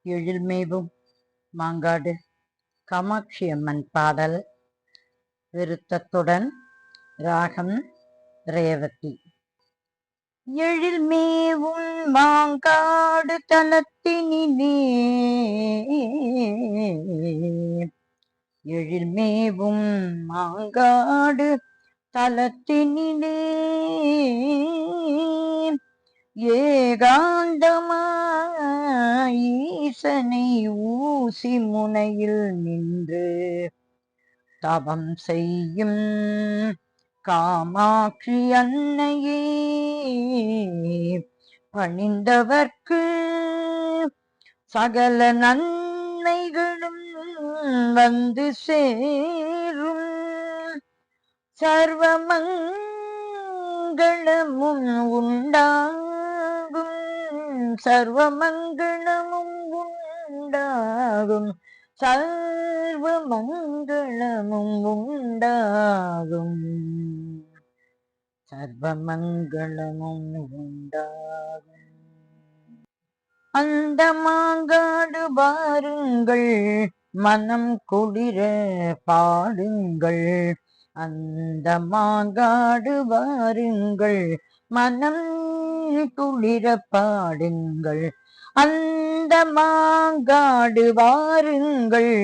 எழில்மேவும் மாங்காடு காமாட்சி அம்மன் பாடல் விருத்தத்துடன் ராகம் ரேவதி. எழில்மேவும் மாங்காடு தலத்தினிலே எழில்மேவும் மாங்காடு தலத்தினிலே ஏகாந்தமாய் ஈசனை ஊசி முனையில் நின்று தவம் செய்யும் காமாட்சி அன்னையே பணிந்தவர்க்கு சகல நன்மைகளும் வந்து சேரும். சர்வமங்களமும் உண்டாகும், சர்வமங்களமும் உண்டாகும், சர்வமங்களமும் உண்டாகும், சர்வமங்களமும் உண்டாகும். அந்த மாங்காடு வாருங்கள், மனம் குளிர பாடுங்கள். அந்த மாங்காடு வாருங்கள், மனம் குளிர பாடுங்கள். அந்த மாங்காடு வாருங்கள்,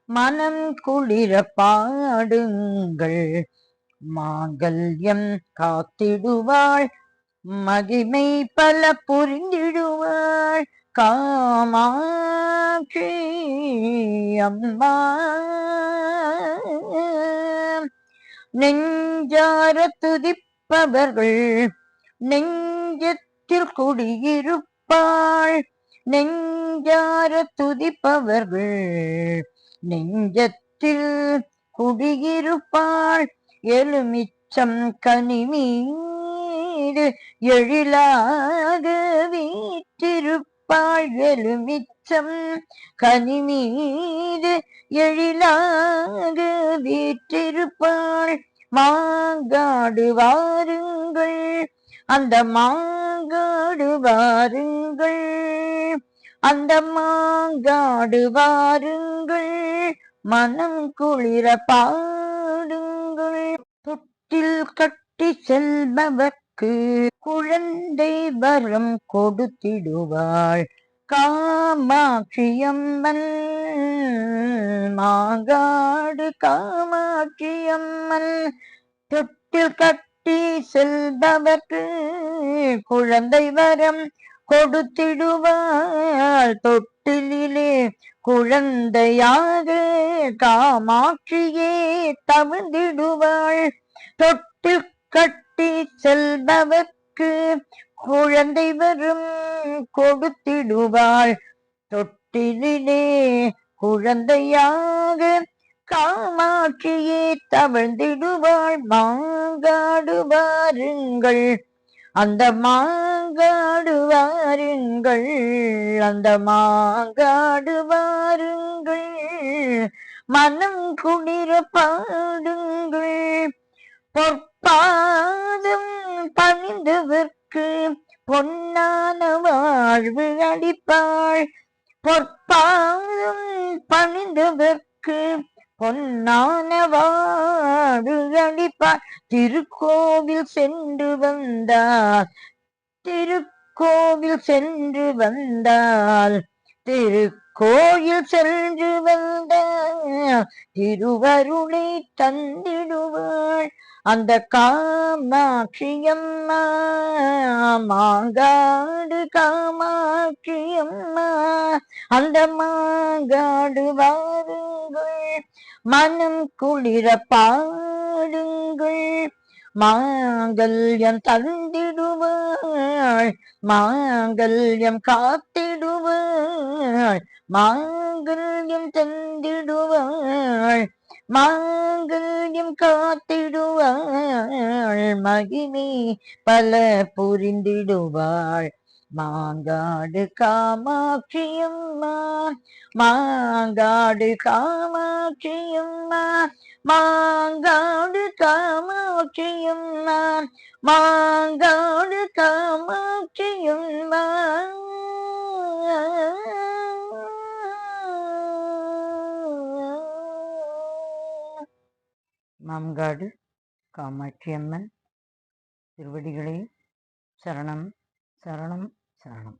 மனம் குளிர பாடுங்கள். மாங்கல்யம் காத்திடுவாள், மகிமை பல புரிந்திடுவாள் காமாட்சி அம்மா. நெஞ்சார துதிப்பவர்கள் நெஞ்சத்தில் குடியிருப்பாள், நெஞ்சார துதிப்பவர்கள் நெஞ்சத்தில் குடியிருப்பாள். எலுமிச்சம் கனிமீடு எழிலாக வீற்றிருப்பாள், எலுமிச்சம் கனிமீடு எழிலாக வீற்றிருப்பாள். மாங்காடு வாருங்கள், அந்த மாங்காடு வாருங்கள், அந்த மாங்காடு வாருங்கள், மனம் குளிர பாடுங்கள். தொட்டில் கட்டி செல்பவர்க்கு குழந்தை வரம் கொடுத்திடுவாள் காமாட்சி அம்மன். மாங்காடு காமாட்சி அம்மன். தொட்டில் கட்டி செல்பவர்க்கு குழந்தை வரம் கொடுத்திடுவாள். தொட்டிலே குழந்தையாக காமாட்சியே தவிழ்ந்திடுவாள். தொட்டில் கட்டி செல்பவர்க்கு குழந்தை வரும் கொடுத்திடுவாள். தொட்டிலே குழந்தையாக காமாட்சியே தவிழ்ந்திடுவாள். மாங்காடு வாருங்கள், அந்த மாங்காடு வாருங்கள், அந்த மாங்காடு வாருங்கள், மனம் குளிர பாடுங்கள். பொற்பாதம் பணிந்தவர்க்கு பொன்னான வாழ்வு அளிப்பாள், பொற்பாதம் பணிந்தவர்க்கு பொன்னான வாழ்வு அளிப்பாள். திருக்கோவில் சென்று வந்தால், திருக்கோவில் சென்று வந்தால், திருக்கோயில் சென்று வந்தால் திருவருளை தந்திடுவாள் அந்த காமாட்சி அம்மா. மாங்காடு காமாட்சி அம்மா. அந்த மாங்காடு வாருங்கள், மனம் குளிர பாடுங்கள். மாங்கல்யம் தந்திடுவாள், மாங்கல்யம் காத்திடுவாள், மாங்கல்யம் தந்திடுவாள், மாங்கல்யம் காத்திடுவாள். மகிமை பல புரிந்திடுவாள் மாங்காடு காமாட்சி அம்மா. மாங்காடு காமாட்சி அம்மா. மாங்காடு காமாட்சி அம்மா. மாங்காடு காமாட்சி அம்மா. மாங்காடு காமாட்சியம்மன் திருவடிகளே சரணம் சரணம் சரணம்.